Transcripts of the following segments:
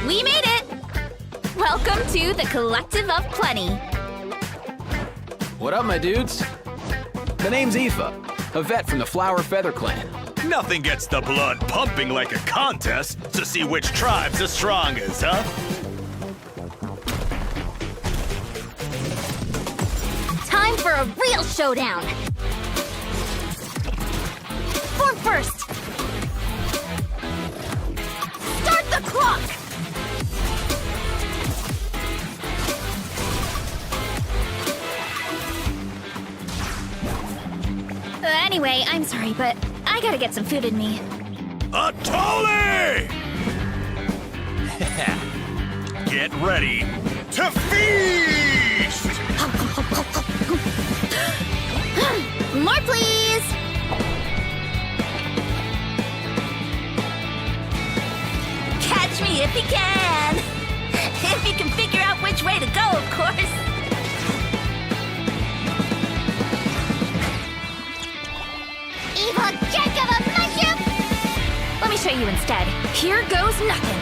We made it! Welcome to the Collective of Plenty. What up, my dudes? The name's Aoife, a vet from the Flower Feather Clan. Nothing gets the blood pumping like a contest to see which tribe's the strongest, huh? Time for a real showdown! Form first! Start the clock! Anyway, I'm sorry, but I gotta get some food in me. A Tolly! Get ready to feast! More, please! Catch me if you can! If you can figure out which way to go, of course! Evil jerk of a mushroom! Let me show you instead. Here goes nothing.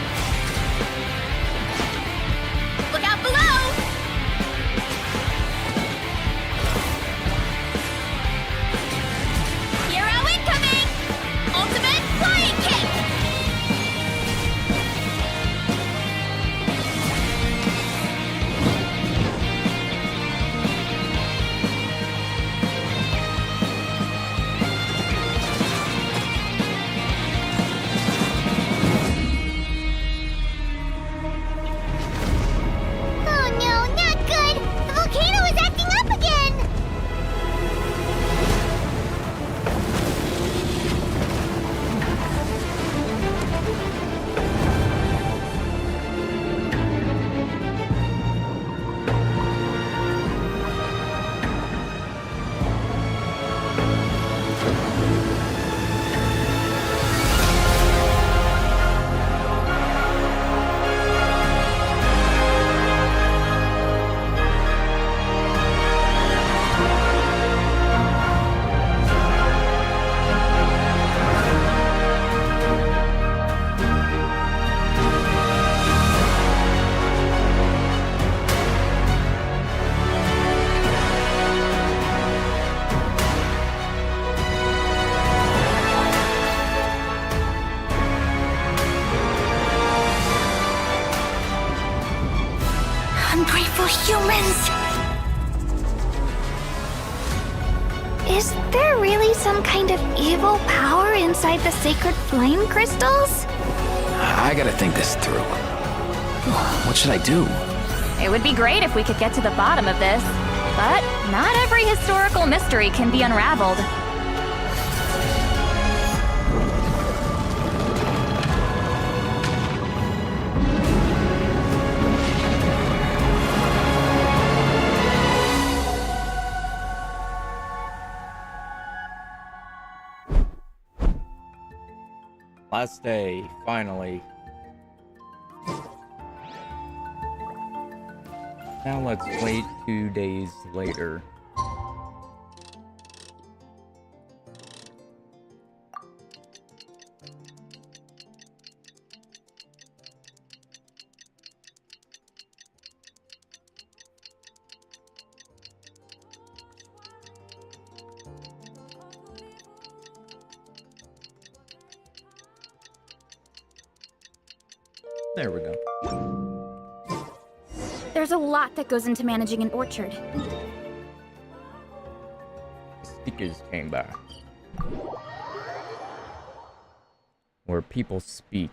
Look out below! Hero incoming! Ultimate flying kick! Oh no, not good! The volcano is acting up again! Ungrateful humans! Is there really some kind of evil power inside the sacred flame crystals? I gotta think this through. What should I do? It would be great if we could get to the bottom of this, but not every historical mystery can be unraveled. Last day, finally. Now let's wait 2 days later. There we go. There's a lot that goes into managing an orchard. Stickers came back. Where people speak.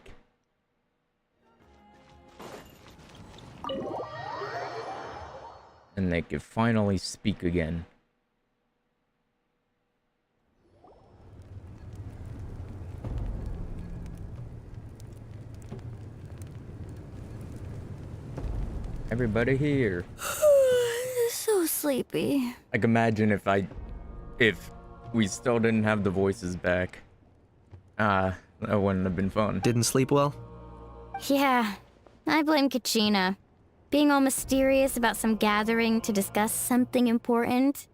And they could finally speak again. Everybody here. So sleepy. Like, imagine if we still didn't have the voices back. That wouldn't have been fun. Didn't sleep well? Yeah, I blame Kachina. Being all mysterious about some gathering to discuss something important.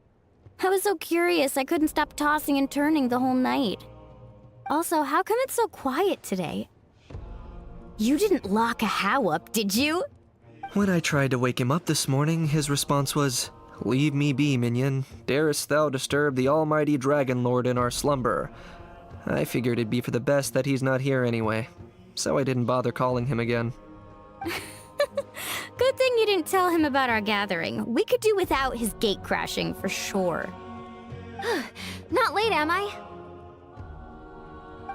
I was so curious I couldn't stop tossing and turning the whole night. Also, how come it's so quiet today? You didn't lock a How up, did you? When I tried to wake him up this morning, his response was, "Leave me be, minion. Darest thou disturb the almighty Dragon Lord in our slumber?" I figured it'd be for the best that he's not here anyway, so I didn't bother calling him again. Good thing you didn't tell him about our gathering. We could do without his gate crashing for sure. Not late, am I?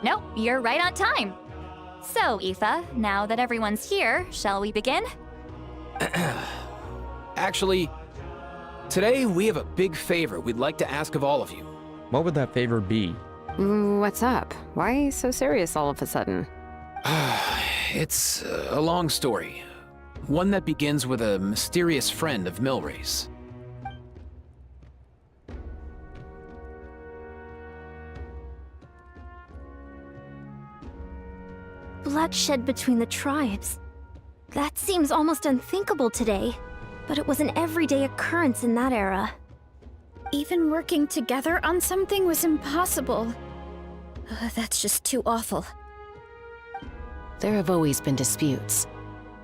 Nope, you're right on time. So, Aoife, now that everyone's here, shall we begin? Actually, today we have a big favor we'd like to ask of all of you. What would that favor be? What's up? Why so serious all of a sudden? It's a long story. One that begins with a mysterious friend of Milray's. Bloodshed between the tribes. That seems almost unthinkable today, but it was an everyday occurrence in that era. Even working together on something was impossible. That's just too awful. There have always been disputes,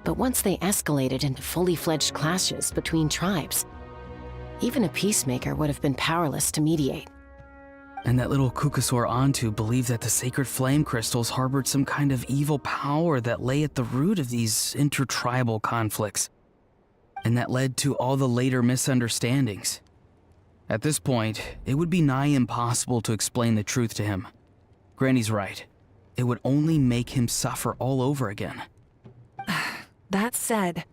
but once they escalated into fully fledged clashes between tribes, even a peacemaker would have been powerless to mediate. And that little Kukasaur Antu believed that the sacred flame crystals harbored some kind of evil power that lay at the root of these intertribal conflicts. And that led to all the later misunderstandings. At this point, it would be nigh impossible to explain the truth to him. Granny's right. It would only make him suffer all over again. That said,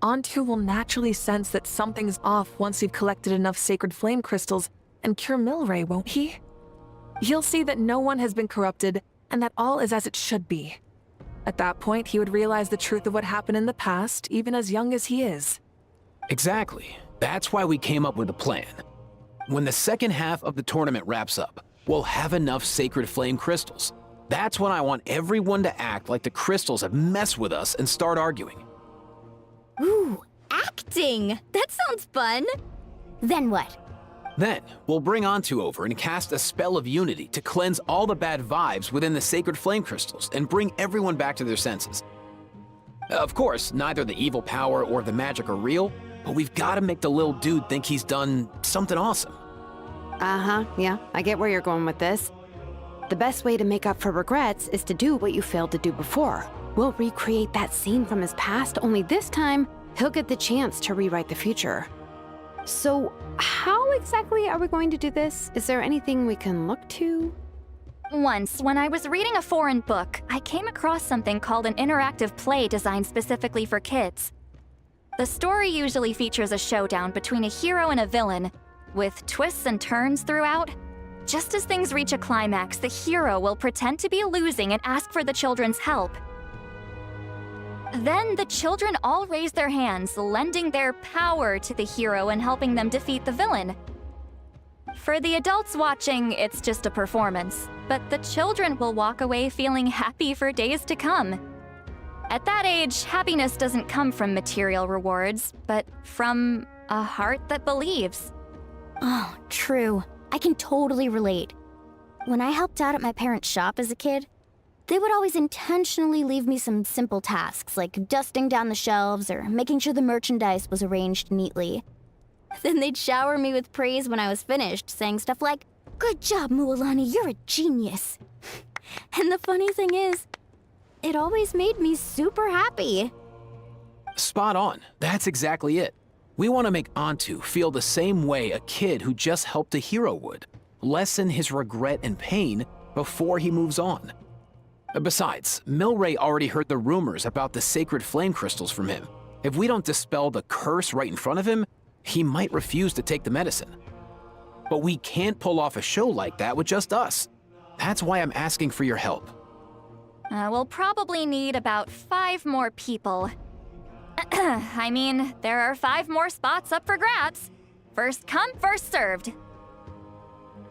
Antu will naturally sense that something's off once we've collected enough sacred flame crystals and cure Milray, won't he? He'll see that no one has been corrupted and that all is as it should be. At that point, he would realize the truth of what happened in the past, even as young as he is. Exactly. That's why we came up with a plan. When the second half of the tournament wraps up, we'll have enough sacred flame crystals. That's when I want everyone to act like the crystals have messed with us and start arguing. Ooh, acting! That sounds fun! Then what? Then, we'll bring Antu over and cast a spell of unity to cleanse all the bad vibes within the sacred flame crystals and bring everyone back to their senses. Of course, neither the evil power or the magic are real, but we've got to make the little dude think he's done something awesome. Yeah, I get where you're going with this. The best way to make up for regrets is to do what you failed to do before. We'll recreate that scene from his past, only this time, he'll get the chance to rewrite the future. So, how exactly are we going to do this? Is there anything we can look to? Once, when I was reading a foreign book, I came across something called an interactive play designed specifically for kids. The story usually features a showdown between a hero and a villain, with twists and turns throughout. Just as things reach a climax, the hero will pretend to be losing and ask for the children's help. Then the children all raise their hands, lending their power to the hero and helping them defeat the villain. For the adults watching, it's just a performance, but the children will walk away feeling happy for days to come. At that age, happiness doesn't come from material rewards, but from a heart that believes. Oh, true. I can totally relate. When I helped out at my parents' shop as a kid, they would always intentionally leave me some simple tasks like dusting down the shelves or making sure the merchandise was arranged neatly. Then they'd shower me with praise when I was finished, saying stuff like, "Good job, Mualani, you're a genius." And the funny thing is, it always made me super happy. Spot on. That's exactly it. We want to make Antu feel the same way a kid who just helped a hero would. Lessen his regret and pain before he moves on. Besides, Milray already heard the rumors about the sacred flame crystals from him. If we don't dispel the curse right in front of him, he might refuse to take the medicine. But we can't pull off a show like that with just us. That's why I'm asking for your help. We'll probably need about 5 more people. I mean, there are 5 more spots up for grabs. First come, first served.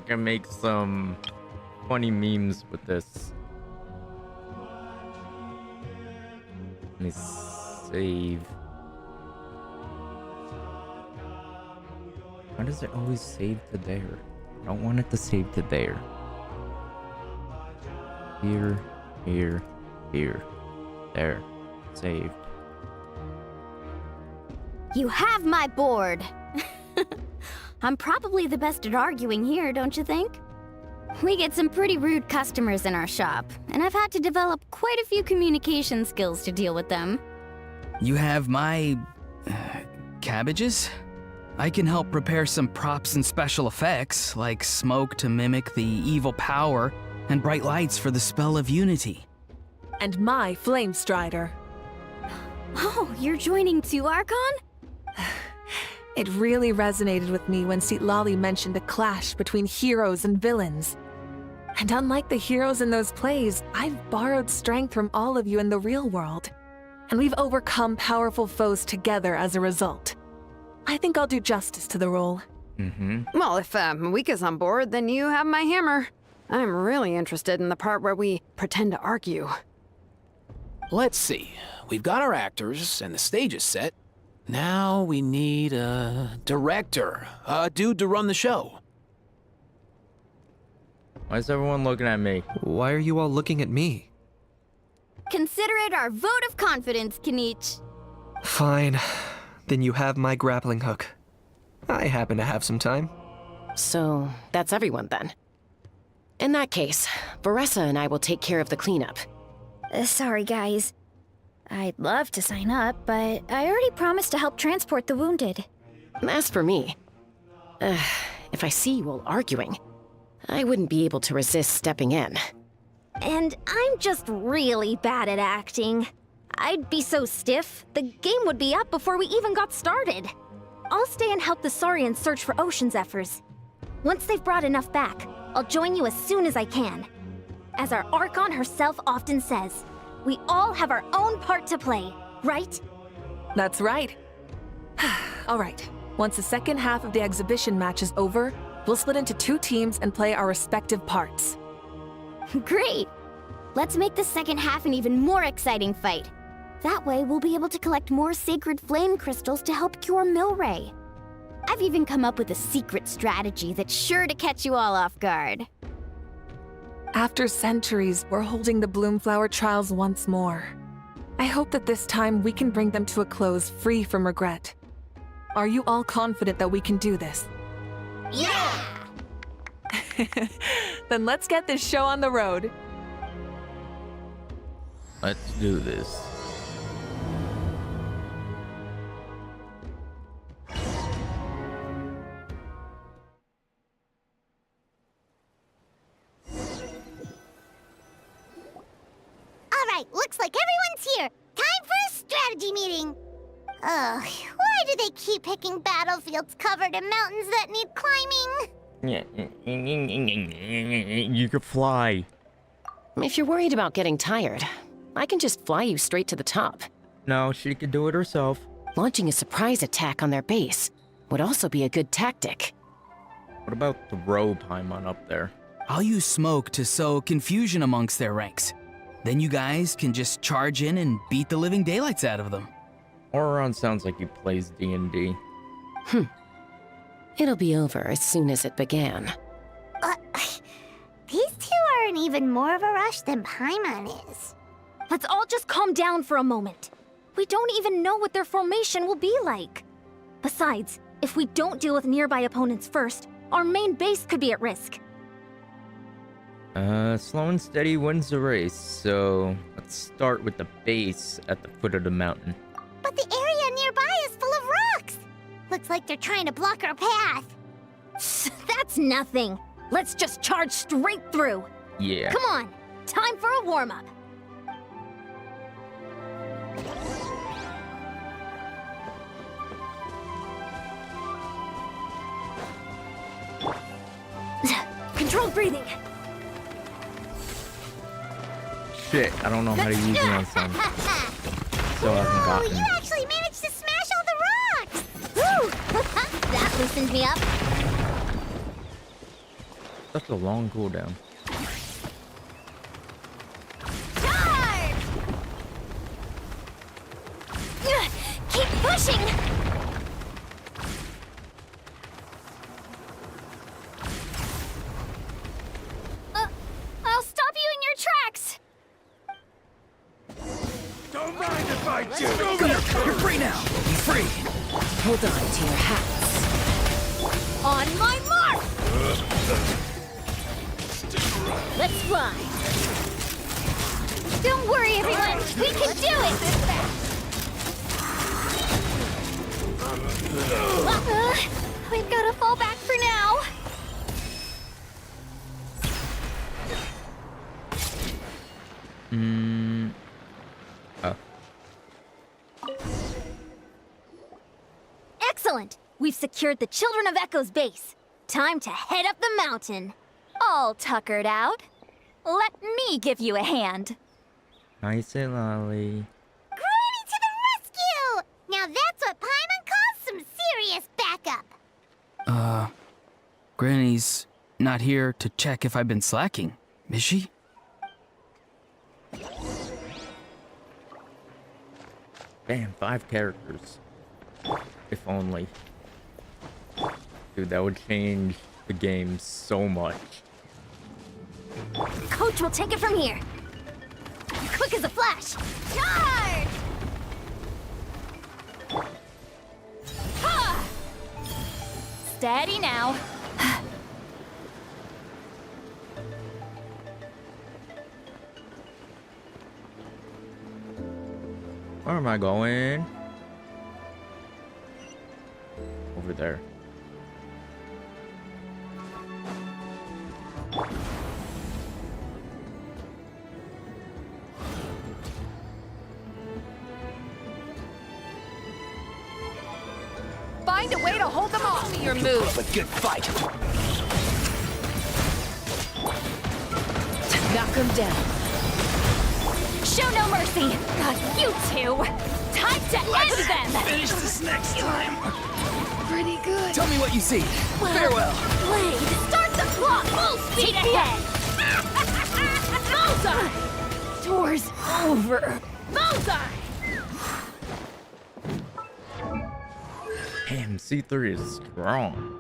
I can make some funny memes with this. Let me save. Why does it always save to there? I don't want it to save to there. Here, here, here, There. Saved. You have my board. I'm probably the best at arguing here, don't you think? We get some pretty rude customers in our shop, and I've had to develop quite a few communication skills to deal with them. You have my... cabbages? I can help prepare some props and special effects, like smoke to mimic the evil power, and bright lights for the spell of unity. And my Flame Strider. Oh, you're joining too, Archon? It really resonated with me when Lali mentioned a clash between heroes and villains. And unlike the heroes in those plays, I've borrowed strength from all of you in the real world. And we've overcome powerful foes together as a result. I think I'll do justice to the role. Well, if Mika's on board, then you have my hammer. I'm really interested in the part where we pretend to argue. Let's see. We've got our actors and the stage is set. Now we need a director, a dude to run the show. Why is everyone looking at me? Why are you all looking at me? Consider it our vote of confidence, Kanich. Fine. Then you have my grappling hook. I happen to have some time. So, that's everyone then. In that case, Varessa and I will take care of the cleanup. Sorry, guys. I'd love to sign up, but I already promised to help transport the wounded. As for me, if I see you all arguing, I wouldn't be able to resist stepping in. And I'm just really bad at acting. I'd be so stiff, the game would be up before we even got started. I'll stay and help the Saurians search for Ocean Zephyrs. Once they've brought enough back, I'll join you as soon as I can. As our Archon herself often says, we all have our own part to play, right? That's right. All right. Once the second half of the exhibition match is over, we'll split into 2 teams and play our respective parts. Great! Let's make the second half an even more exciting fight. That way, we'll be able to collect more sacred flame crystals to help cure Milray. I've even come up with a secret strategy that's sure to catch you all off guard. After centuries, we're holding the Bloomflower trials once more. I hope that this time we can bring them to a close free from regret. Are you all confident that we can do this? Yeah! Then let's get this show on the road. Let's do this. Alright, looks like everyone's here. Time for a strategy meeting. Ugh, why do they keep picking battlefields covered in mountains that need climbing? You could fly. If you're worried about getting tired, I can just fly you straight to the top. No, she could do it herself. Launching a surprise attack on their base would also be a good tactic. What about the road Paimon up there? I'll use smoke to sow confusion amongst their ranks. Then you guys can just charge in and beat the living daylights out of them. Auron sounds like he plays D&D. It'll be over as soon as it began. These 2 are in even more of a rush than Paimon is. Let's all just calm down for a moment. We don't even know what their formation will be like. Besides, if we don't deal with nearby opponents first, our main base could be at risk. Slow and steady wins the race, so let's start with the base at the foot of the mountain. But the area nearby is full of rocks. Looks like they're trying to block our path. That's nothing. Let's just charge straight through. Yeah. Come on, time for a warm-up. Controlled breathing. Shit, I don't know how to use it on some. So I haven't Oh, gotten. you actually managed to smash all the rocks! Woo! That loosened me up. That's a long cooldown. Charge! Keep pushing! I'll stop you in your tracks! You're free now! Be free! Hold on to your hats. On my mark! Let's fly. Don't worry, everyone. We can do it. We've got to fall back for now. Oh. Excellent. We've secured the Children of Echo's base. Time to head up the mountain. All tuckered out. Let me give you a hand. Nice and lolly. Granny to the rescue! Now that's what Paimon calls some serious backup. Granny's not here to check if I've been slacking, is she? Bam, 5 characters. If only. Dude, that would change the game so much. Coach will take it from here. Quick as a flash. Charge! Ha! Steady now. Where am I going? Over there. Find a way to hold them off. Your move. A good fight. Knock them down. Show no mercy. You two. Time to end them. Finish this next time! Pretty good. Tell me what you see. Farewell! Blade, start the clock. Full speed ahead. Bullseye. Door's over. Bullseye. Damn, C3 is strong.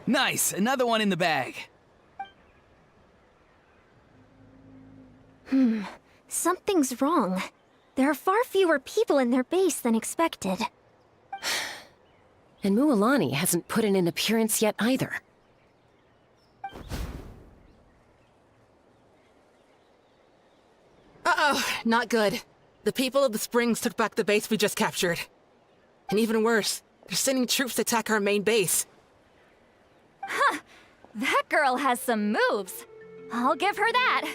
Nice! Another one in the bag. Something's wrong. There are far fewer people in their base than expected. And Mualani hasn't put in an appearance yet either. Uh-oh, not good. The people of the Springs took back the base we just captured. And even worse, they're sending troops to attack our main base. That girl has some moves. I'll give her that.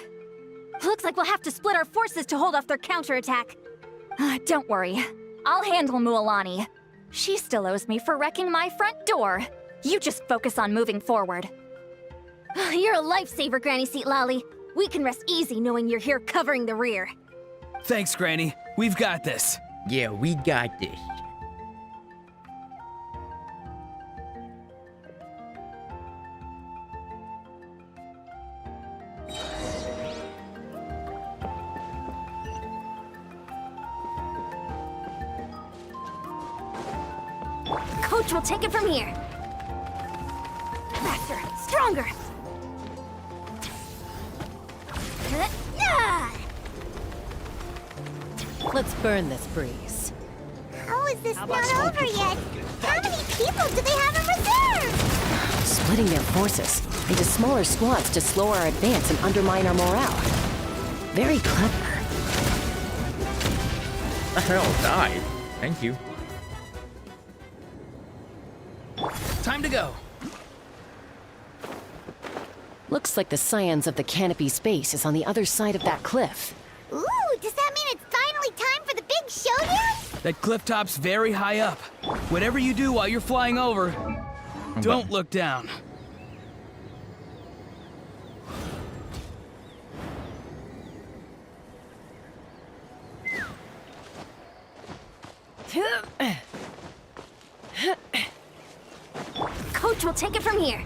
Looks like we'll have to split our forces to hold off their counterattack. Don't worry. I'll handle Mualani. She still owes me for wrecking my front door. You just focus on moving forward. You're a lifesaver, Granny Seat Lolly. We can rest easy knowing you're here covering the rear. Thanks, Granny. We've got this. Yeah, we got this. Coach will take it from here. Faster, stronger. Let's burn this breeze. How is this not over yet? How many people do they have in reserve? Splitting their forces into smaller squads to slow our advance and undermine our morale. Very clever. The hell died. Thank you. Time to go. Looks like the scions of the Canopy Space is on the other side of that cliff. Ooh, does that mean it's finally time for the big showdown? That cliff top's very high up. Whatever you do while you're flying over, don't look down. Coach will take it from here.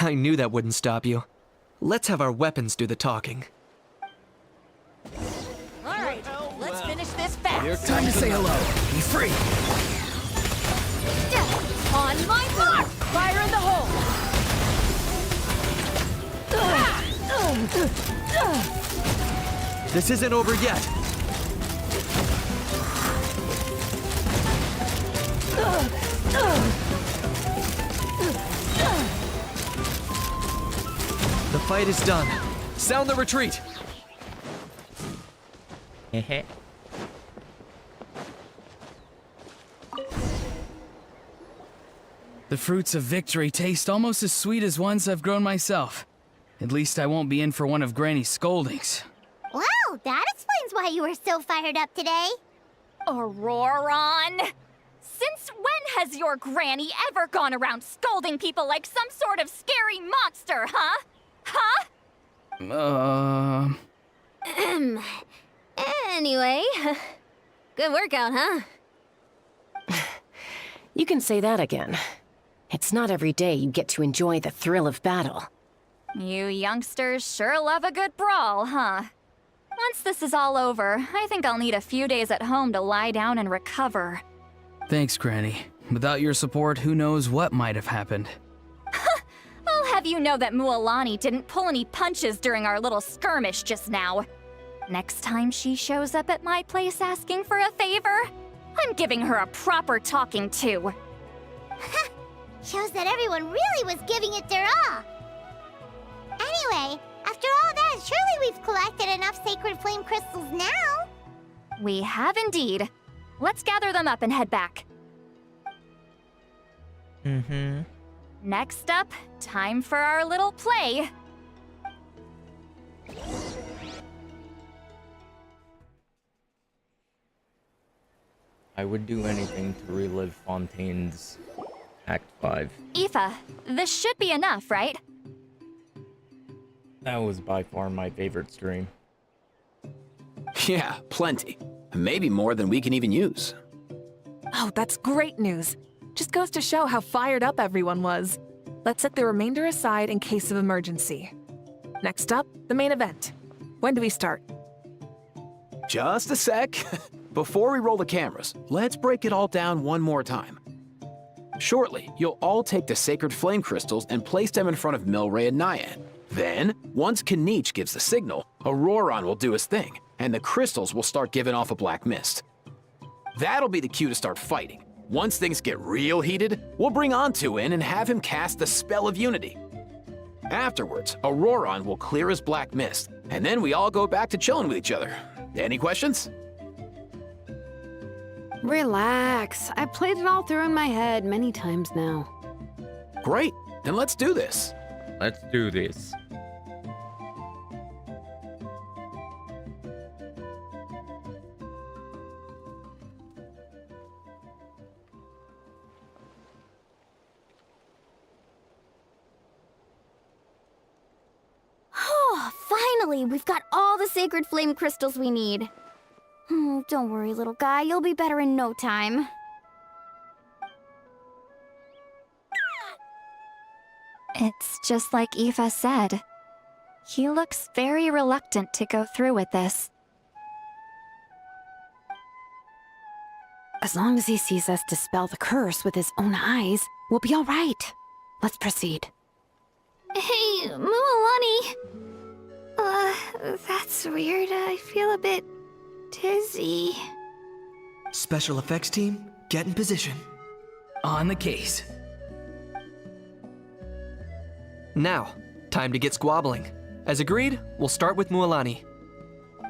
I knew that wouldn't stop you. Let's have our weapons do the talking. All right, let's finish this fast. Time to say hello. Be free. On On my mark! Fire in the hole! This isn't over yet. The fight is done. Sound the retreat. Heh. The fruits of victory taste almost as sweet as ones I've grown myself. At least I won't be in for one of Granny's scoldings. Wow, that explains why you were so fired up today. Auroron! Since when has your granny ever gone around scolding people like some sort of scary monster, huh? Huh? Anyway, good workout, huh? You can say that again. It's not every day you get to enjoy the thrill of battle. You youngsters sure love a good brawl, huh? Once this is all over, I think I'll need a few days at home to lie down and recover. Thanks, Granny. Without your support, who knows what might have happened. I'll have you know that Mualani didn't pull any punches during our little skirmish just now. Next time she shows up at my place asking for a favor, I'm giving her a proper talking to. Shows that everyone really was giving it their all. Anyway, after all that, surely we've collected enough sacred flame crystals now. We have indeed. Let's gather them up and head back. Next up, time for our little play. I would do anything to relive Fontaine's Act 5. Aoife, this should be enough, right? That was by far my favorite stream. Yeah, plenty. Maybe more than we can even use. Oh, that's great news. Just goes to show how fired up everyone was. Let's set the remainder aside in case of emergency. Next up, the main event. When do we start? Just a sec. Before we roll the cameras, let's break it all down one more time. Shortly, you'll all take the sacred flame crystals and place them in front of Milray and Nyan. Then, once Kanich gives the signal, Auroron will do his thing, and the crystals will start giving off a black mist. That'll be the cue to start fighting. Once things get real heated, we'll bring Antu in and have him cast the Spell of Unity. Afterwards, Auroron will clear his black mist, and then we all go back to chilling with each other. Any questions? Relax. I've played it all through in my head many times now. Great, then let's do this. Let's do this. Oh, finally, we've got all the sacred flame crystals we need. Don't worry, little guy, you'll be better in no time. It's just like Aoife said. He looks very reluctant to go through with this. As long as he sees us dispel the curse with his own eyes, we'll be all right. Let's proceed. Hey, Mualani. That's weird. I feel a bit dizzy. Special effects team, get in position. On the case. Now, time to get squabbling. As agreed, we'll start with Mualani.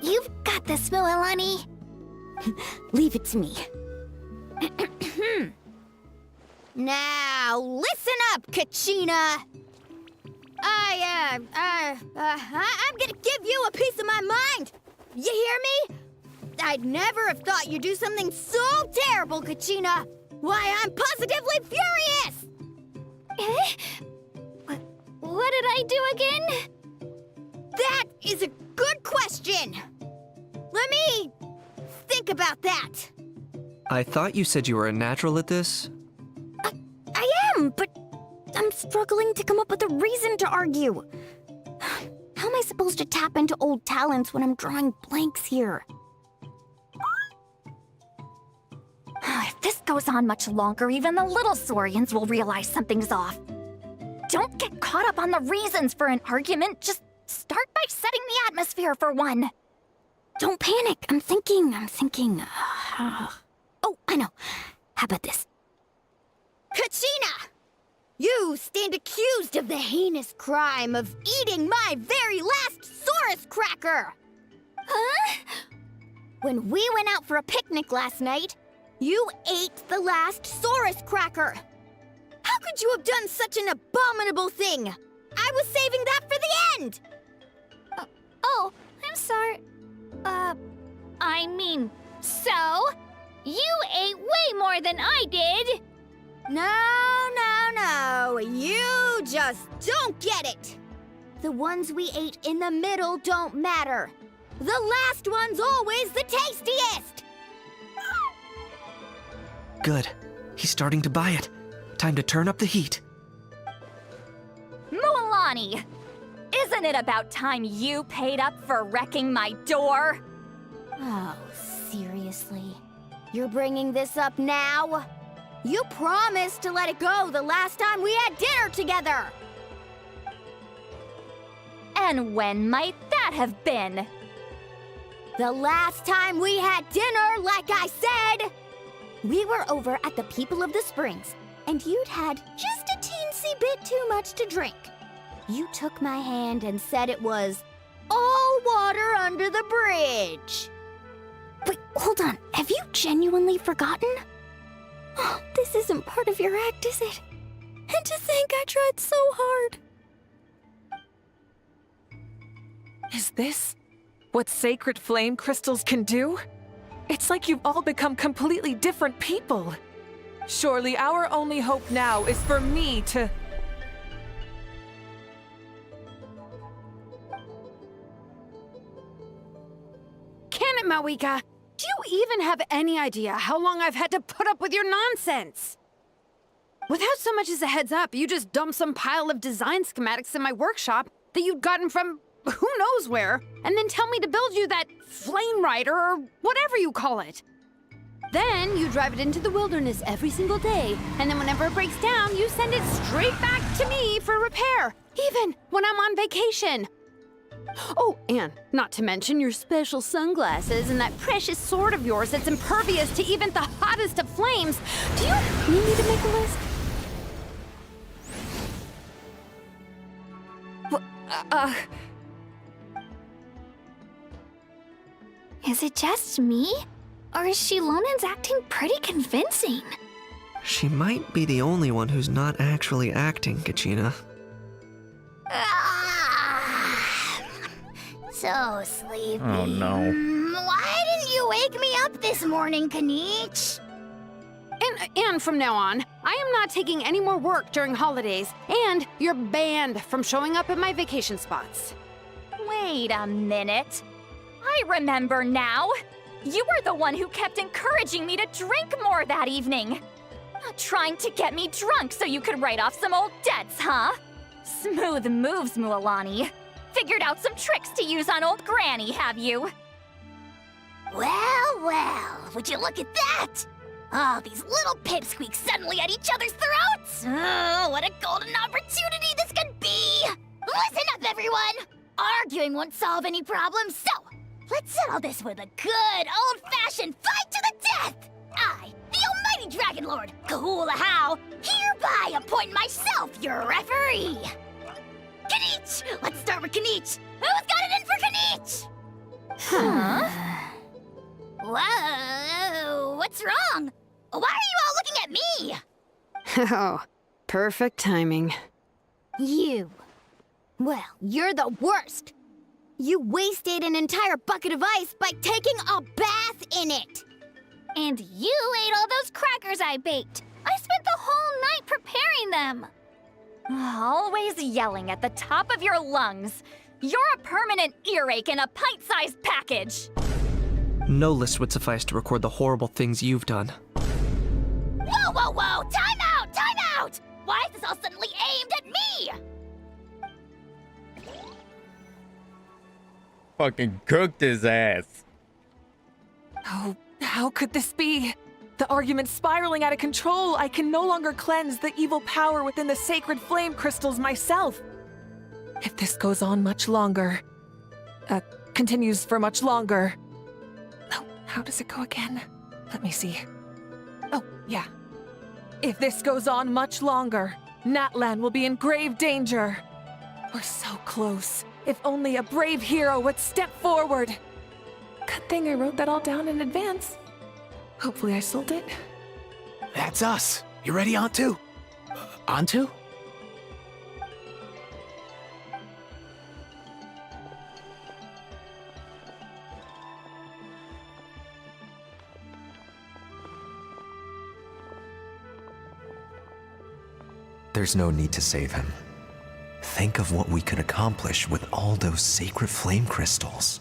You've got this, Mualani. Leave it to me. Now, listen up, Kachina! I'm gonna give you a piece of my mind! You hear me? I'd never have thought you'd do something so terrible, Kachina! Why, I'm positively furious! What did I do again? That is a good question! Let me think about that. I thought you said you were a natural at this. I am, but I'm struggling to come up with a reason to argue. How am I supposed to tap into old talents when I'm drawing blanks here? If this goes on much longer, even the little Saurians will realize something's off. Don't get caught up on the reasons for an argument. Just start by setting the atmosphere for one. Don't panic. I'm thinking. Oh, I know. How about this? Kachina! You stand accused of the heinous crime of eating my very last Saurus cracker! Huh? When we went out for a picnic last night, You ate the last Saurus cracker! How could you have done such an abominable thing? I was saving that for the end! Oh, I'm sorry. I mean, so? You ate way more than I did! No. You just don't get it! The ones we ate in the middle don't matter. The last one's always the tastiest! Good. He's starting to buy it. Time to turn up the heat. Mualani! Isn't it about time you paid up for wrecking my door? Oh, seriously? You're bringing this up now? You promised to let it go the last time we had dinner together! And when might that have been? The last time we had dinner, like I said! We were over at the People of the Springs, and you'd had just a teensy bit too much to drink. You took my hand and said it was all water under the bridge. Wait, hold on. Have you genuinely forgotten? Oh, this isn't part of your act, is it? And to think I tried so hard. Is this what sacred flame crystals can do? It's like you've all become completely different people. Surely our only hope now is for me to... Can it, Mawika? Do you even have any idea how long I've had to put up with your nonsense? Without so much as a heads up, you just dumped some pile of design schematics in my workshop that you'd gotten from who knows where, and then tell me to build you that flame rider or whatever you call it. Then you drive it into the wilderness every single day, and then whenever it breaks down, you send it straight back to me for repair, even when I'm on vacation. Oh, and not to mention your special sunglasses and that precious sword of yours that's impervious to even the hottest of flames. Do you need me to make a list? Is it just me? Or is Shilonen's acting pretty convincing? She might be the only one who's not actually acting, Kachina. So sleepy. Oh, no. Why didn't you wake me up this morning, Kanich? And from now on, I am not taking any more work during holidays, and you're banned from showing up at my vacation spots. Wait a minute. I remember now. You were the one who kept encouraging me to drink more that evening. Trying to get me drunk so you could write off some old debts, huh? Smooth moves, Mualani. Figured out some tricks to use on old Granny, have you? Well, would you look at that? Oh, these little pipsqueaks suddenly at each other's throats! Oh, what a golden opportunity this could be! Listen up, everyone! Arguing won't solve any problems, so let's settle this with a good old-fashioned fight to the death! I, the almighty Dragon Lord, Kahula, hereby appoint myself your referee! Kanich! Let's start with Kanich! Who's got it in for Kanich? Huh? Whoa, what's wrong? Why are you all looking at me? Oh, perfect timing. You. Well, you're the worst. You wasted an entire bucket of ice by taking a bath in it. And you ate all those crackers I baked. I spent the whole night preparing them. Always yelling at the top of your lungs. You're a permanent earache in a pint-sized package. No list would suffice to record the horrible things you've done. Whoa! Time out! Why is this all suddenly aimed at me? Fucking cooked his ass. Oh, how could this be? The argument's spiraling out of control. I can no longer cleanse the evil power within the sacred flame crystals myself. If this goes on much longer, continues for much longer. Oh, how does it go again? Let me see. Oh, yeah. If this goes on much longer, Natlan will be in grave danger. We're so close. If only a brave hero would step forward. Good thing I wrote that all down in advance. Hopefully I sold it. That's us. You ready, Antu? Antu? There's no need to save him. Think of what we could accomplish with all those sacred flame crystals.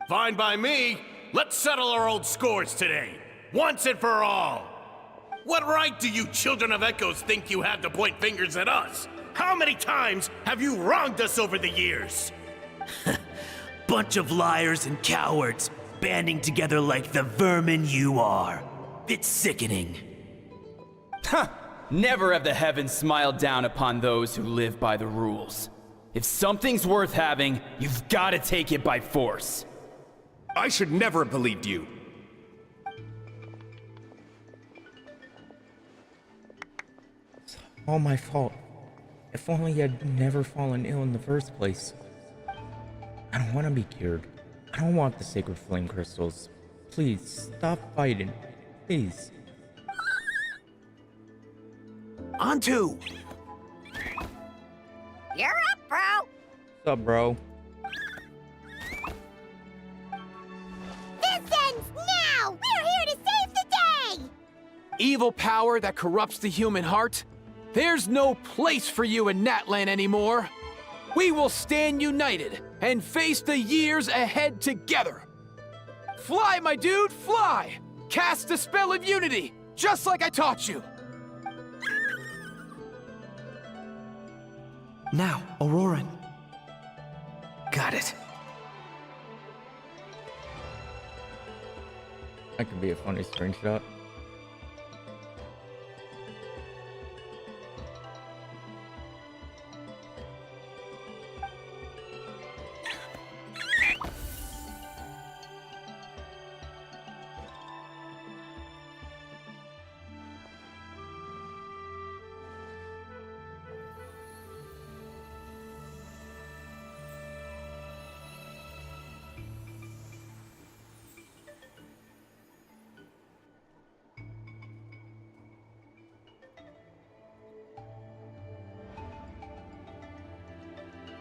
Fine by me. Let's settle our old scores today. Once and for all. What right do you children of Echoes think you have to point fingers at us? How many times have you wronged us over the years? Bunch of liars and cowards, banding together like the vermin you are. It's sickening. Huh! Never have the heavens smiled down upon those who live by the rules. If something's worth having, you've got to take it by force. I should never have believed you. It's all my fault. If only I'd never fallen ill in the first place. I don't want to be cured. I don't want the sacred flame crystals. Please, stop fighting. Please. Antu! You're up, bro! What's up, bro? This ends now! We're here to save the day! Evil power that corrupts the human heart? There's no place for you in Natlan anymore. We will stand united and face the years ahead together. Fly, my dude, fly! Cast the spell of unity, just like I taught you. Now, Auroran. Got it. That could be a funny screenshot.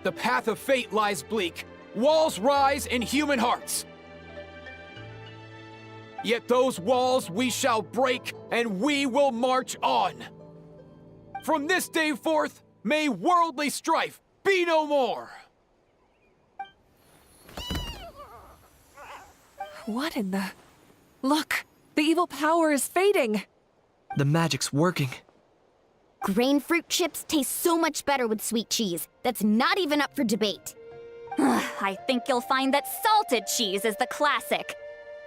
The path of fate lies bleak. Walls rise in human hearts. Yet those walls we shall break, and we will march on. From this day forth, may worldly strife be no more. What in the... Look! The evil power is fading! The magic's working. Grain fruit chips taste so much better with sweet cheese. That's not even up for debate. I think you'll find that salted cheese is the classic.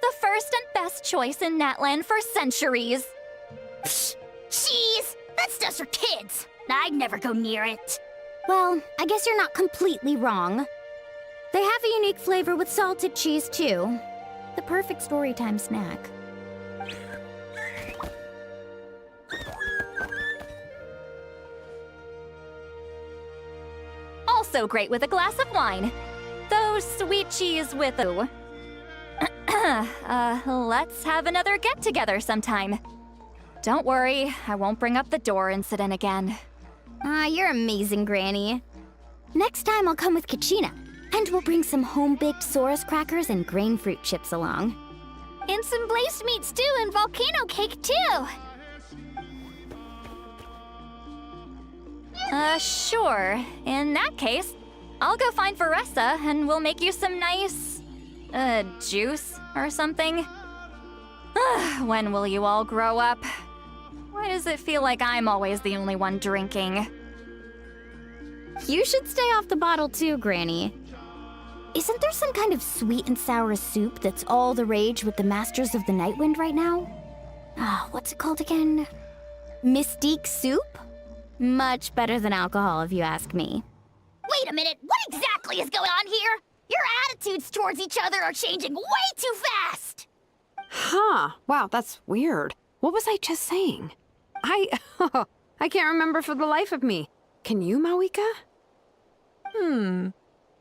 The first and best choice in Natlan for centuries. Psh, cheese! That stuff's for kids. I'd never go near it. Well, I guess you're not completely wrong. They have a unique flavor with salted cheese, too. The perfect storytime snack. Also great with a glass of wine. Though sweet cheese with a... let's have another get-together sometime. Don't worry, I won't bring up the door incident again. You're amazing, Granny. Next time I'll come with Kachina, and we'll bring some home-baked Saurus crackers and grain fruit chips along. And some blazed meat stew and volcano cake, too! Sure. In that case, I'll go find Varessa and we'll make you some nice... juice or something. When will you all grow up? Why does it feel like I'm always the only one drinking? You should stay off the bottle too, Granny. Isn't there some kind of sweet and sour soup that's all the rage with the Masters of the Nightwind right now? What's it called again? Mystique soup? Much better than alcohol, if you ask me. Wait a minute, what exactly is going on here? Your attitudes towards each other are changing way too fast! Huh. Wow, that's weird. What was I just saying? I can't remember for the life of me. Can you, Mawika?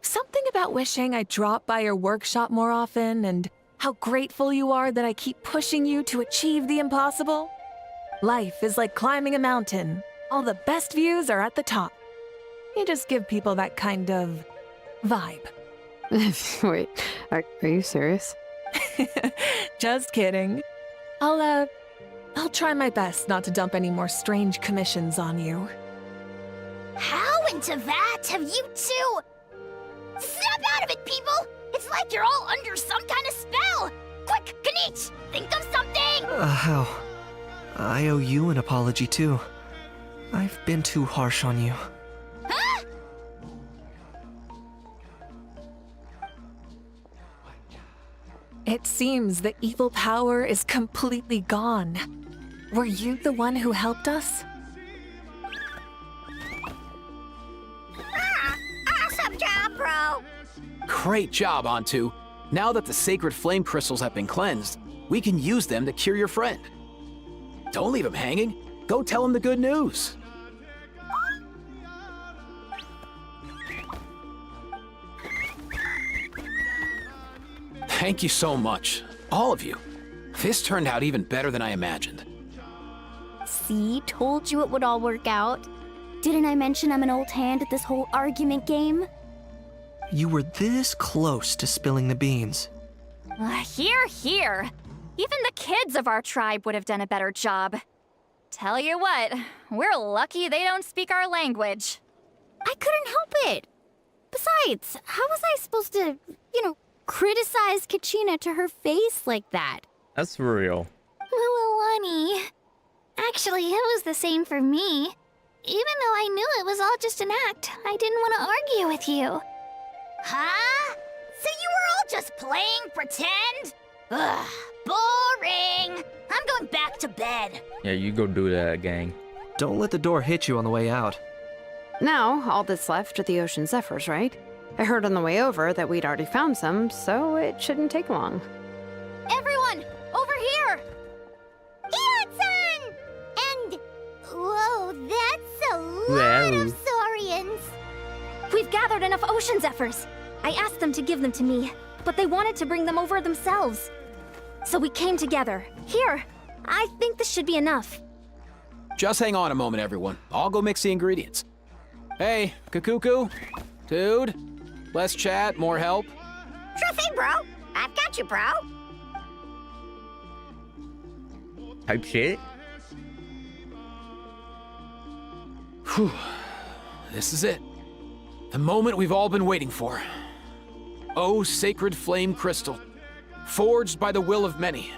Something about wishing I'd drop by your workshop more often and how grateful you are that I keep pushing you to achieve the impossible. Life is like climbing a mountain. All the best views are at the top. You just give people that kind of vibe. Wait, are you serious? Just kidding. I'll try my best not to dump any more strange commissions on you. How into that have you two? Snap out of it, people! It's like you're all under some kind of spell! Quick, Kanich, think of something! How? I owe you an apology too. I've been too harsh on you. Huh? It seems the evil power is completely gone. Were you the one who helped us? Awesome job, bro! Great job, Antu. Now that the sacred flame crystals have been cleansed, we can use them to cure your friend. Don't leave him hanging. Go tell him the good news. Thank you so much, all of you. This turned out even better than I imagined. See, told you it would all work out. Didn't I mention I'm an old hand at this whole argument game? You were this close to spilling the beans. Hear, hear. Even the kids of our tribe would have done a better job. Tell you what, we're lucky they don't speak our language. I couldn't help it. Besides, how was I supposed to, criticize Kachina to her face like that? That's real. Mililani. Actually, it was the same for me. Even though I knew it was all just an act, I didn't want to argue with you. Huh? So you were all just playing pretend? Ugh, boring. I'm going back to bed. Yeah, you go do that, gang. Don't let the door hit you on the way out. Now, all that's left are the ocean zephyrs, right? I heard on the way over that we'd already found some, so it shouldn't take long. Everyone, over here! Hiro-san! And... whoa, that's a lot of saurians! We've gathered enough ocean zephyrs. I asked them to give them to me, but they wanted to bring them over themselves. So we came together. Here, I think this should be enough. Just hang on a moment, everyone. I'll go mix the ingredients. Hey, Kakuku, dude, less chat, more help. Sure thing, bro. I've got you, bro. Type shit. Whew. This is it. The moment we've all been waiting for. Oh, sacred flame crystal, forged by the will of many.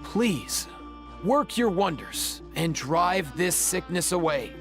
Please, work your wonders and drive this sickness away.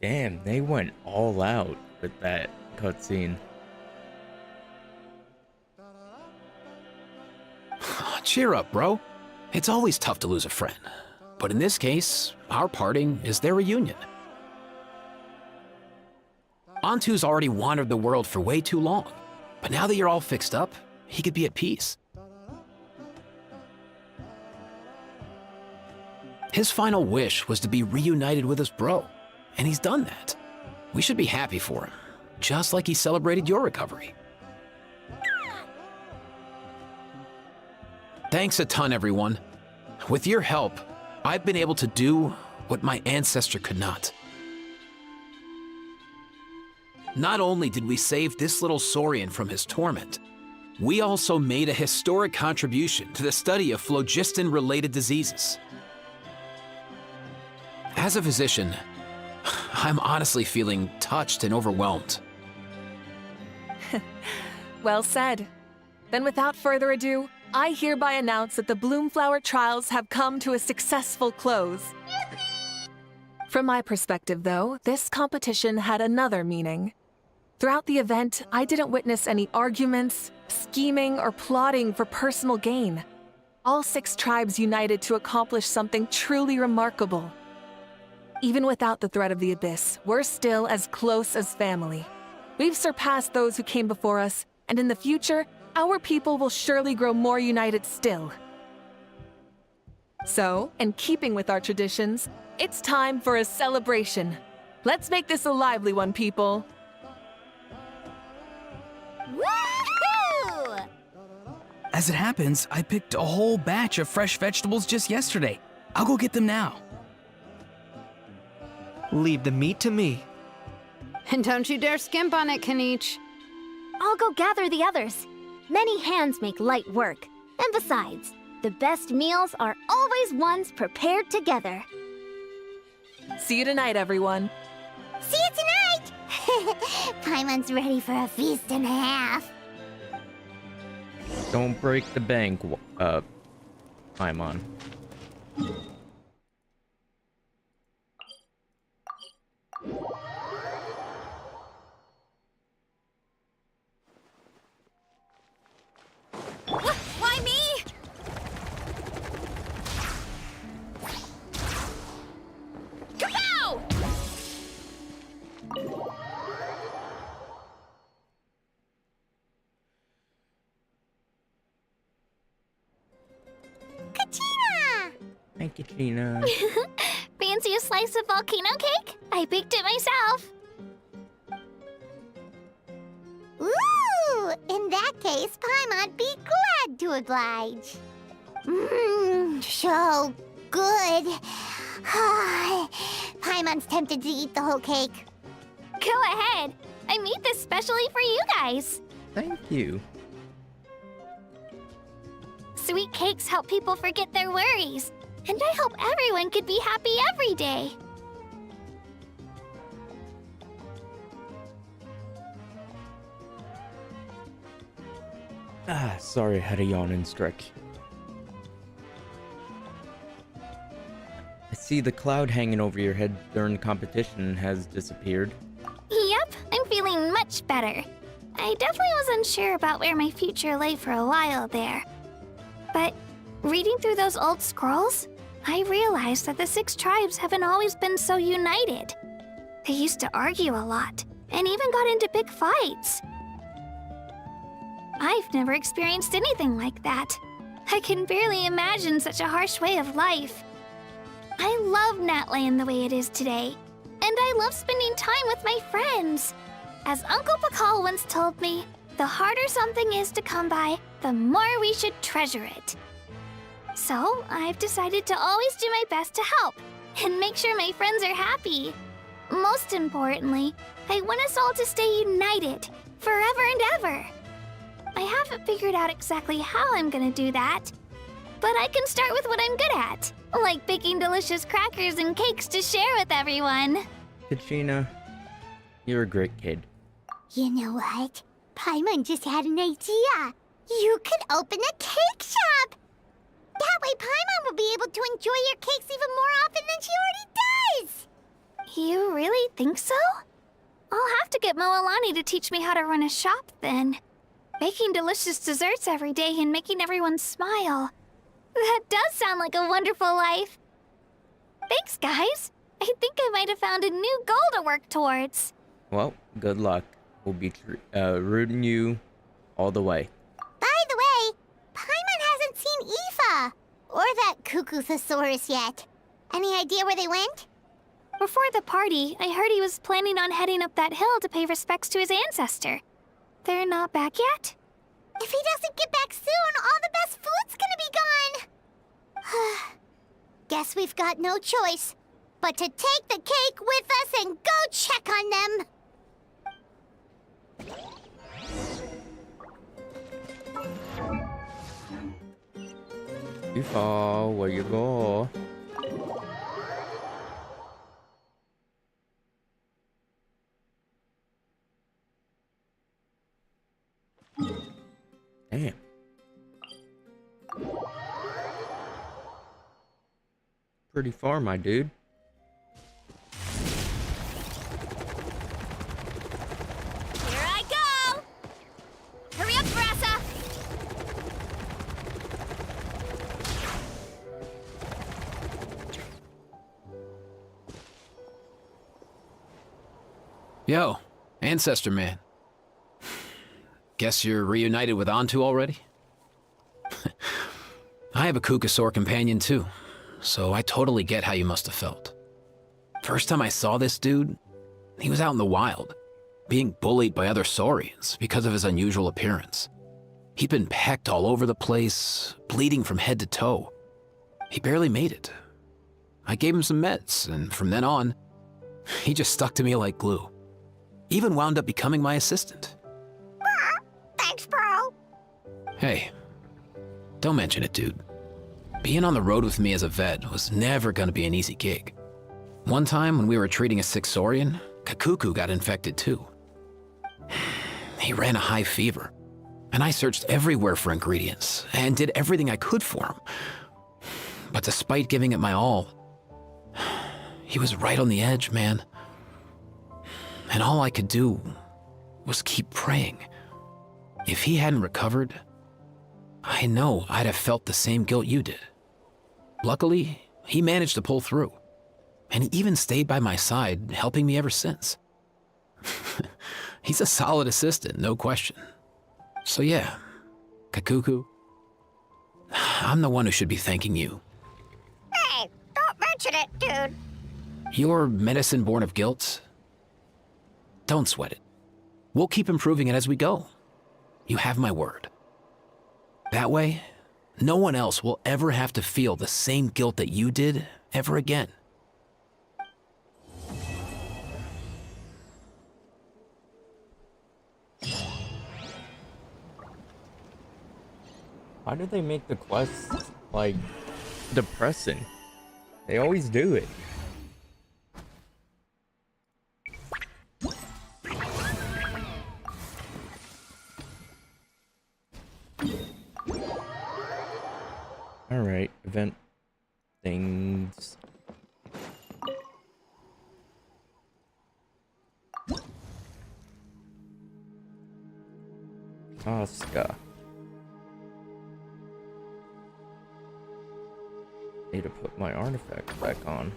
Damn, they went all out with that cutscene. Cheer up, bro. It's always tough to lose a friend. But in this case, our parting is their reunion. Antu's already wandered the world for way too long. But now that you're all fixed up, he could be at peace. His final wish was to be reunited with his bro, and he's done that. We should be happy for him, just like he celebrated your recovery. Thanks a ton, everyone. With your help, I've been able to do what my ancestor could not. Not only did we save this little Saurian from his torment, we also made a historic contribution to the study of phlogiston-related diseases. As a physician, I'm honestly feeling touched and overwhelmed. Well said. Then without further ado, I hereby announce that the Bloomflower trials have come to a successful close. From my perspective, though, this competition had another meaning. Throughout the event, I didn't witness any arguments, scheming, or plotting for personal gain. All 6 tribes united to accomplish something truly remarkable. Even without the threat of the Abyss, we're still as close as family. We've surpassed those who came before us, and in the future, our people will surely grow more united still. So, in keeping with our traditions, it's time for a celebration. Let's make this a lively one, people. Woohoo! As it happens, I picked a whole batch of fresh vegetables just yesterday. I'll go get them now. Leave the meat to me. And don't you dare skimp on it, Kanich. I'll go gather the others. Many hands make light work. And besides, the best meals are always ones prepared together. See you tonight, everyone. See you tonight! Paimon's ready for a feast and a half. Don't break the bank, Paimon. Why me? Kapow! Kachina! Hi, Katrina. Fancy a slice of volcano cake? I baked it myself. Ooh! In that case, Paimon'd be glad to oblige. Mmm, so good. Paimon's tempted to eat the whole cake. Go ahead. I made this specially for you guys. Thank you. Sweet cakes help people forget their worries. And I hope everyone could be happy every day. Sorry I had a yawn and stretch. I see the cloud hanging over your head during the competition has disappeared. Yep, I'm feeling much better. I definitely was unsure about where my future lay for a while there. But reading through those old scrolls, I realized that the 6 tribes haven't always been so united. They used to argue a lot, and even got into big fights. I've never experienced anything like that. I can barely imagine such a harsh way of life. I love Natland the way it is today, and I love spending time with my friends. As Uncle Pakal once told me, the harder something is to come by, the more we should treasure it. So, I've decided to always do my best to help, and make sure my friends are happy. Most importantly, I want us all to stay united, forever and ever. I haven't figured out exactly how I'm gonna do that, but I can start with what I'm good at, like baking delicious crackers and cakes to share with everyone. Katrina, you're a great kid. You know what? Paimon just had an idea. You could open a cake shop. That way Paimon will be able to enjoy your cakes even more often than she already does. You really think so? I'll have to get Moalani to teach me how to run a shop then. Making delicious desserts every day and making everyone smile. That does sound like a wonderful life. Thanks, guys. I think I might have found a new goal to work towards. Well, good luck. We'll be rooting you all the way. By the way, Paimon hasn't seen Aoife or that cuckoo thesaurus yet. Any idea where they went? Before the party, I heard he was planning on heading up that hill to pay respects to his ancestor. They're not back yet? If he doesn't get back soon, all the best food's gonna be gone. Guess we've got no choice but to take the cake with us and go check on them. You fall where you go. Damn. Pretty far, my dude. Here I go! Hurry up, Brassa! Yo, Ancestor Man. Guess you're reunited with Antu already? I have a Kukasaur companion too, so I totally get how you must have felt. First time I saw this dude, he was out in the wild, being bullied by other Saurians because of his unusual appearance. He'd been pecked all over the place, bleeding from head to toe. He barely made it. I gave him some meds, and from then on, he just stuck to me like glue. Even wound up becoming my assistant. Thanks, bro. Hey, don't mention it, dude. Being on the road with me as a vet was never gonna be an easy gig. One time when we were treating a sick Saurian, Kakuku got infected too. He ran a high fever, and I searched everywhere for ingredients and did everything I could for him. But despite giving it my all, he was right on the edge, man. And all I could do was keep praying. If he hadn't recovered, I know I'd have felt the same guilt you did. Luckily, he managed to pull through, and he even stayed by my side, helping me ever since. He's a solid assistant, no question. So yeah, Kakuku, I'm the one who should be thanking you. Hey, don't mention it, dude. Your medicine born of guilt? Don't sweat it. We'll keep improving it as we go. You have my word. That way, no one else will ever have to feel the same guilt that you did ever again. Why do they make the quests, like, depressing? They always do it. Alright, event things. Oscar. Need to put my artifacts back on.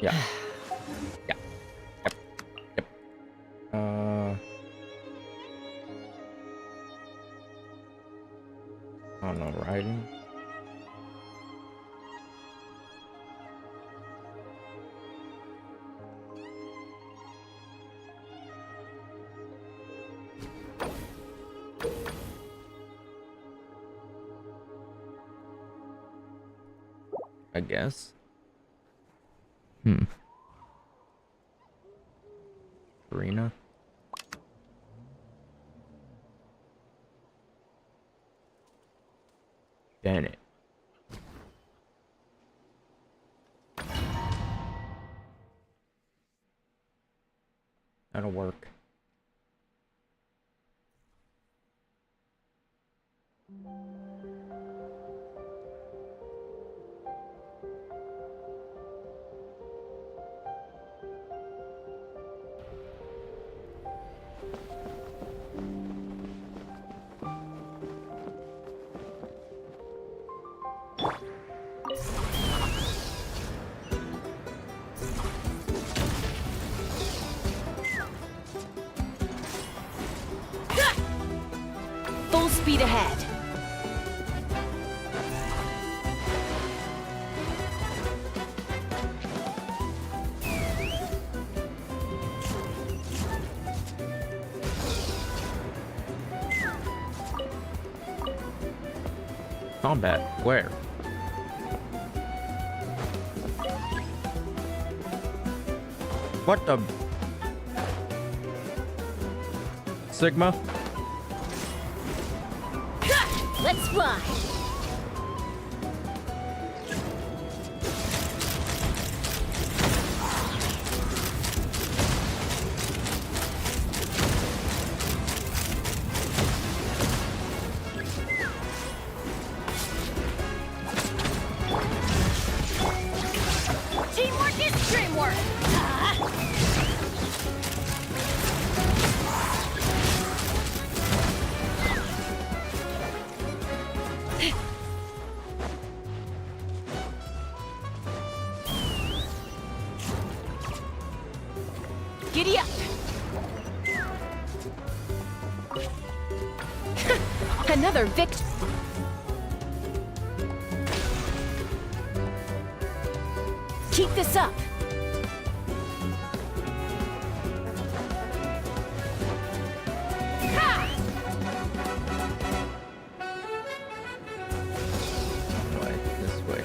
Yeah. Yeah. Yep. Yep. I don't know, writing. I guess. Arena. Damn it. That'll work. Full speed ahead. Combat. Where? What the? Sigma? Let's fly! Teamwork is dreamwork! Giddy up! Another victory! Keep this up! Right, this way.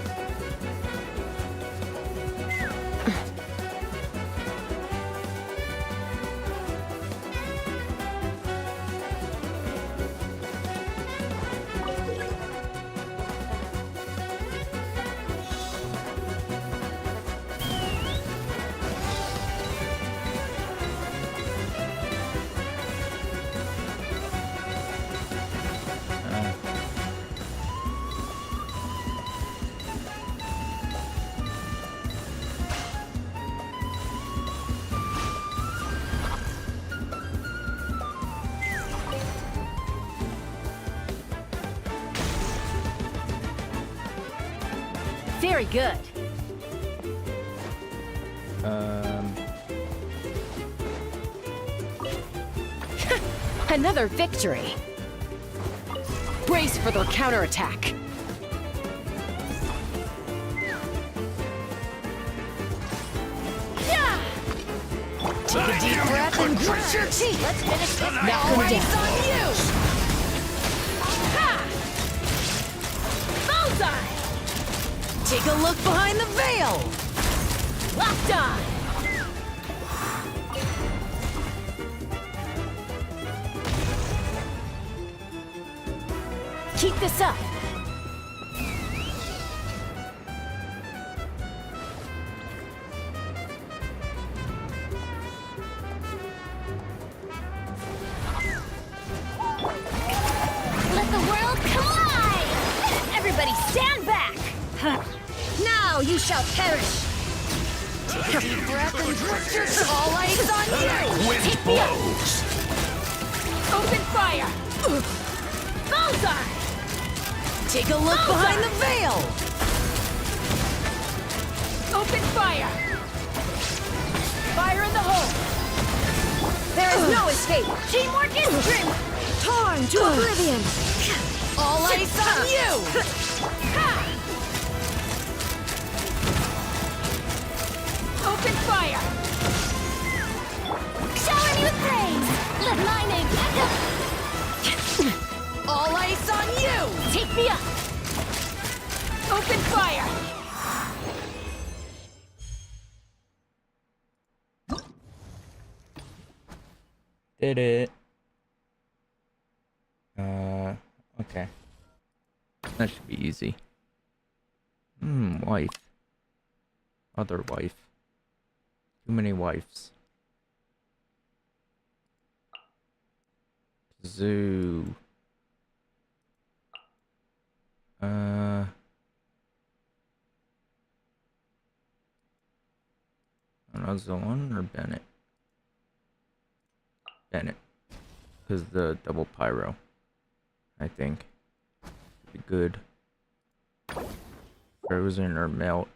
Very good. Another victory. Brace for their counterattack. Take a deep breath and grit your teeth. Let's finish this Knock them down. On you. Ha! Bullseye! Take a look behind the veil. Locked on. Keep this up. Let the world collide! Everybody stand back! Now you shall perish! Take a deep breath and drift your all eyes on you! Wind blows! Open fire! Bullseye! Take a look behind the veil! Open fire! Fire in the hole! There is no escape! Teamwork is dream! Torn to oblivion! All eyes on you! Open fire! Shower me with praise! Let my name echo! All eyes on you! Take me up! Open fire! Did it. Okay. That should be easy. Wife. Other wife. Too many wives. Zoo. Zone or Bennett? Bennett. Because the double pyro, I think. Be good. Frozen or melt.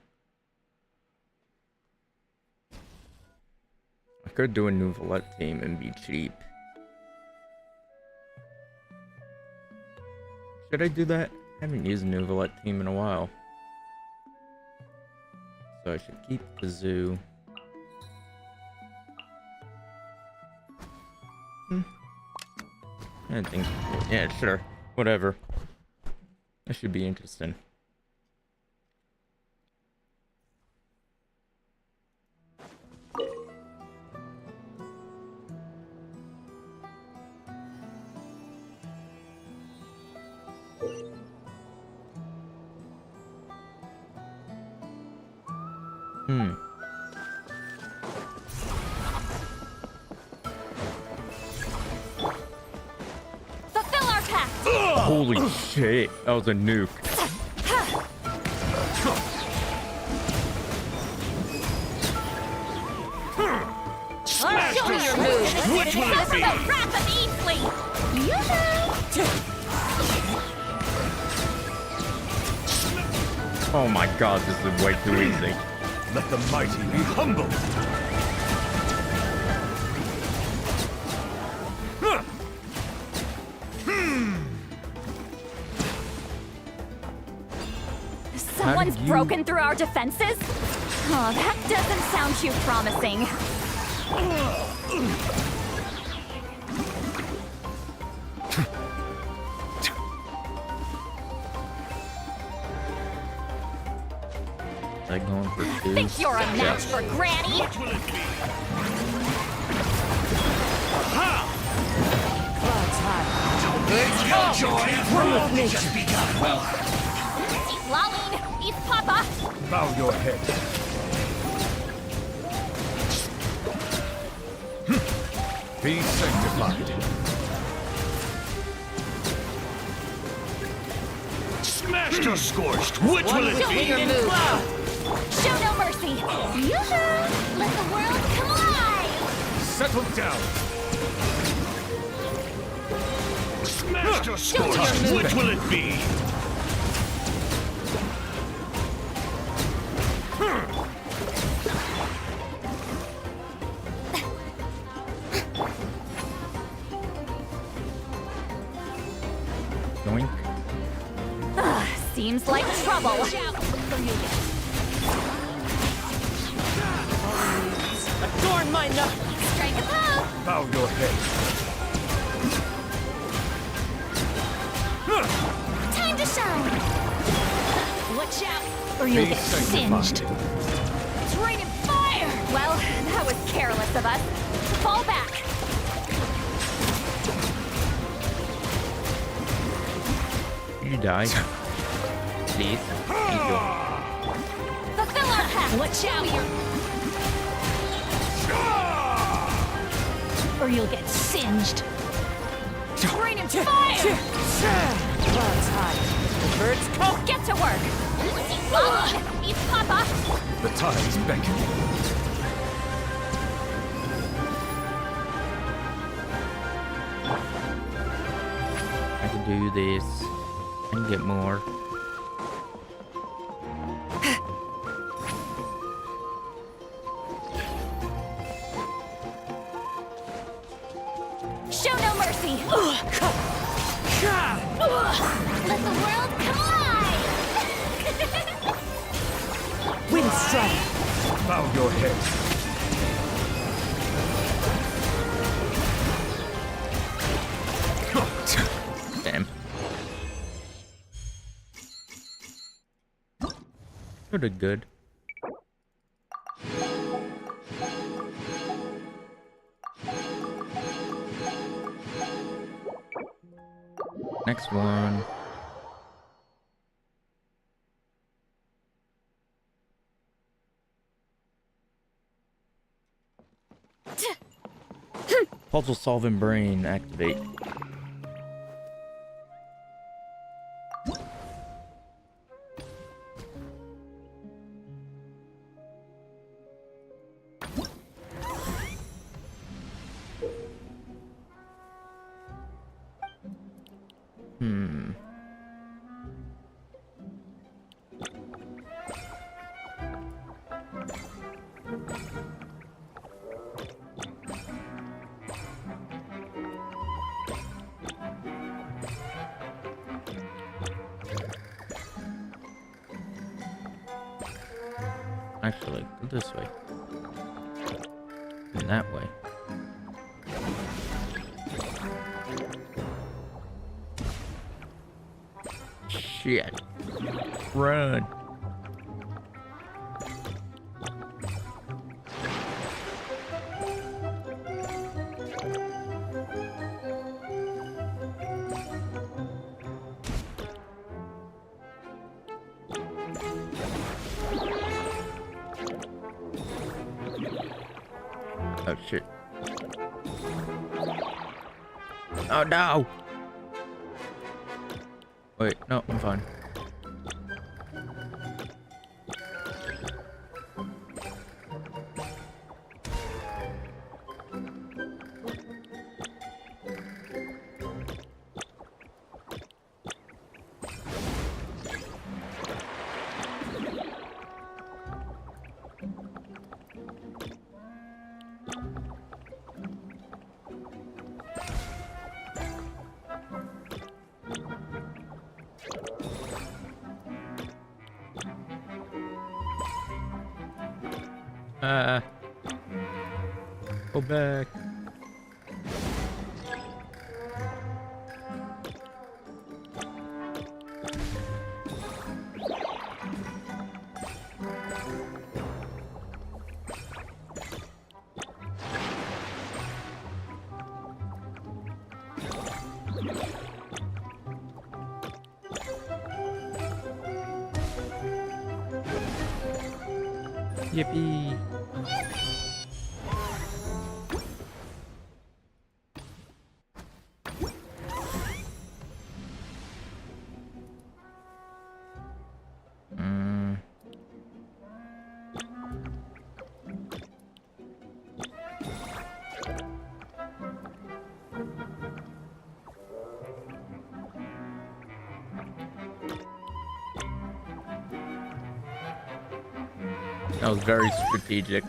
I could do a new Valette team and be cheap. Should I do that? I haven't used a new Valette team in a while. So I should keep the zoo. I think, yeah, sure, whatever. That should be interesting. Fulfill our pact! Holy shit, that was a nuke. Smash the sword! Which will it be? The wrath of Easley! Oh my god, this is way too easy. Let the mighty be humbled! Someone's broken through our defenses? Oh, that doesn't sound too promising. Like going for two. Think you're a match for Granny? What will it be? It's your joy! We're only just begun! Well, Eat Laline! Eat Papa! bow your head. Be sanctified. Smashed or scorched, which will it be? Show no mercy! Yoo-hoo! Let the world come alive! Settle down. Smashed or scorched, which will it be? Doink. Seems like trouble. Adorn my knuckles! Strike a pose! Bow your head. Time to shine! Watch out, or Be you'll get sanctified. singed. It's raining fire! Well, that was careless of us. Fall back! You die. Please. Thank you. Fulfill our pact! Watch out! Or you'll get singed. It's raining fire! Clouds high. The birds come. Get to work! Eat Laline! Eat Papa! The time's beckoning. I can do this. I can get more. Show no mercy! Let the world come alive! Wind strike. Bow your head. Damn. Sort of good. Next one. Puzzle solving brain activate. Actually, go this way. And that way. Shit. Run. Oh shit. Oh no! Wait, no, I'm fine. Go back. Yippee! That was very strategic.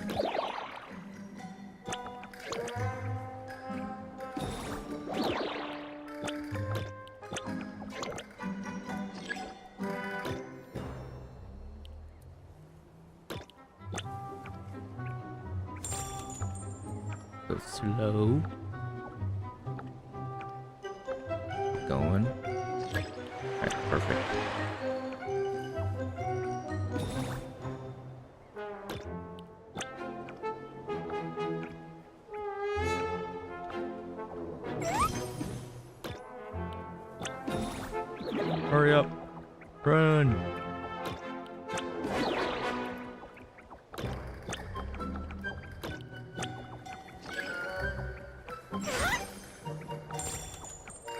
Go slow. Going. Alright, perfect. Hurry up. Run.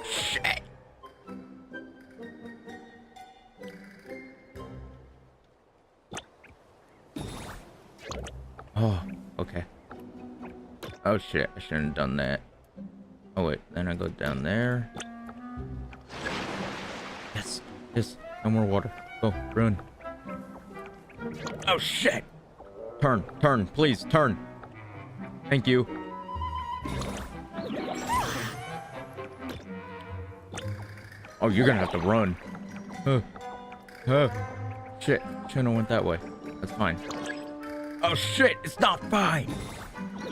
Shit. Oh, okay. Oh shit, I shouldn't have done that. Oh wait, then I go down there. Yes, yes, no more water. Go, run. Oh shit! Turn, please, turn. Thank you. Oh, you're gonna have to run. Shit, shouldn't have went that way. That's fine. Oh shit, it's not fine.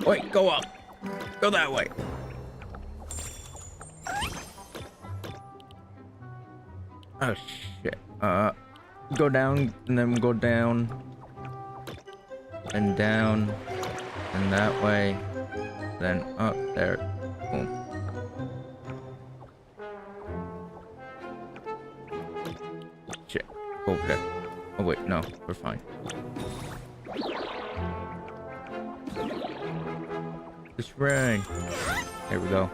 Wait, go up. Go that way. Oh shit. Go down and then go down. And down. And that way. Then up there. Boom. Go over there. Oh wait, no, we're fine. Just run. There we go.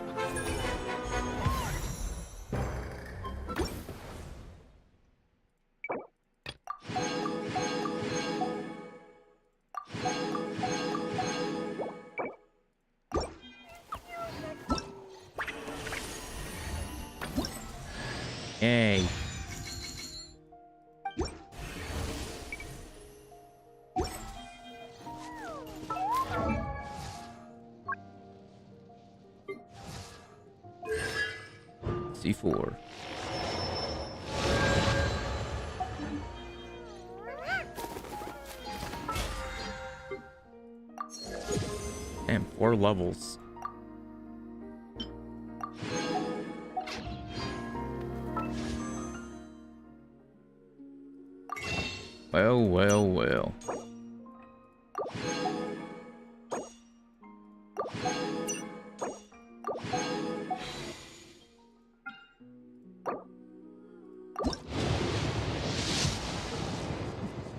Yay. C4. Damn, 4 levels. Well, well, well.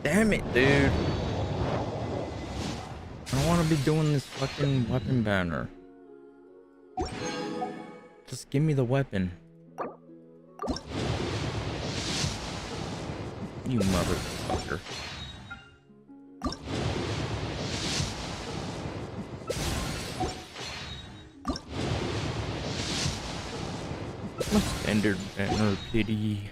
Damn it, dude. I don't want to be doing this fucking weapon banner. Just give me the weapon. You motherfucker. My standard banner pity.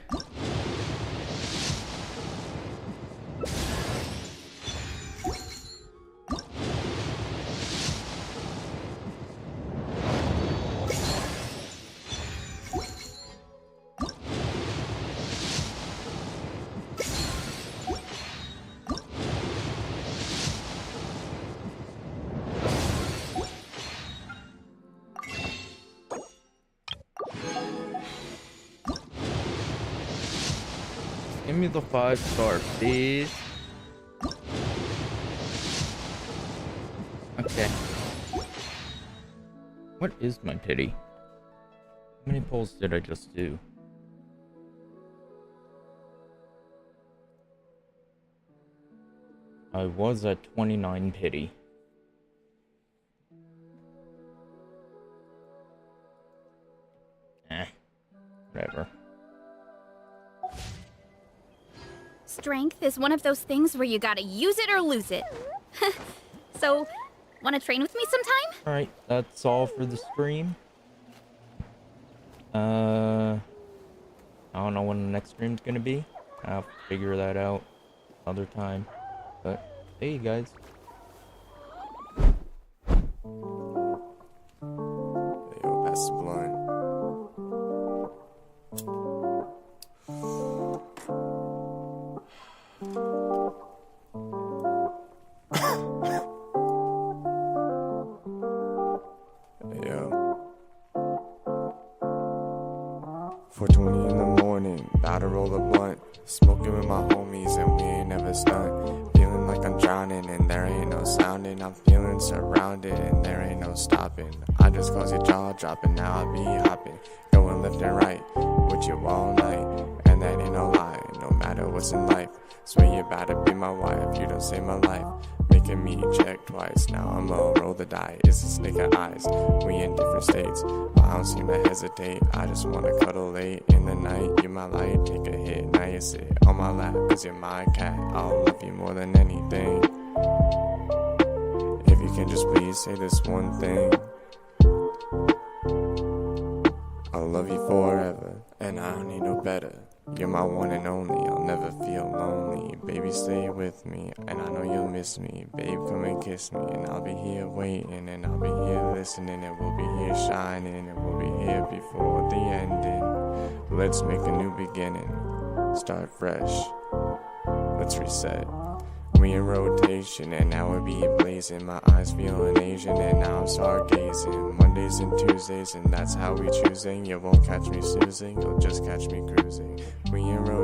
Give me the 5-star, please. Okay. What is my pity? How many pulls did I just do? I was at 29 pity. Whatever. Strength is one of those things where you gotta use it or lose it. So, wanna train with me sometime? Alright, that's all for the stream. I don't know when the next stream's gonna be. I'll figure that out another time. But, hey you guys. Yo, pass the blunt. Yo. 4:20 in the morning, about to roll a blunt. Smoking with my homies and we ain't never stunned. Feeling like I'm drowning and there ain't no sounding. I'm feeling surrounded and there ain't no stopping. I just close your jaw dropping, now I be hopping. Going left and right with you all night. And that ain't no lie, no matter what's in life. Swear you about to be my wife, you don't save my life. Making me check twice, now I'm gonna roll the die. It's a snake of eyes, we in different states. But I don't seem to hesitate, I just wanna cuddle late in the night. You're my light, take a hit, now you sit on my lap. Cause you're my cat, I'll love you more than anything. If you can just please say this one thing. I'll love you forever, and I don't need no better. You're my one and only, I'll never feel lonely. Baby, stay with me, and I know you'll miss me. Babe, come and kiss me, and I'll be here waiting. And I'll be here listening, and we'll be here shining. And we'll be here before the ending. Let's make a new beginning, start fresh. Let's reset. We in rotation, and now we be blazing. My eyes feeling Asian, and now I'm stargazing. Mondays and Tuesdays, and that's how we choosing. You won't catch me snoozing, you'll just catch me cruising. We in rotation.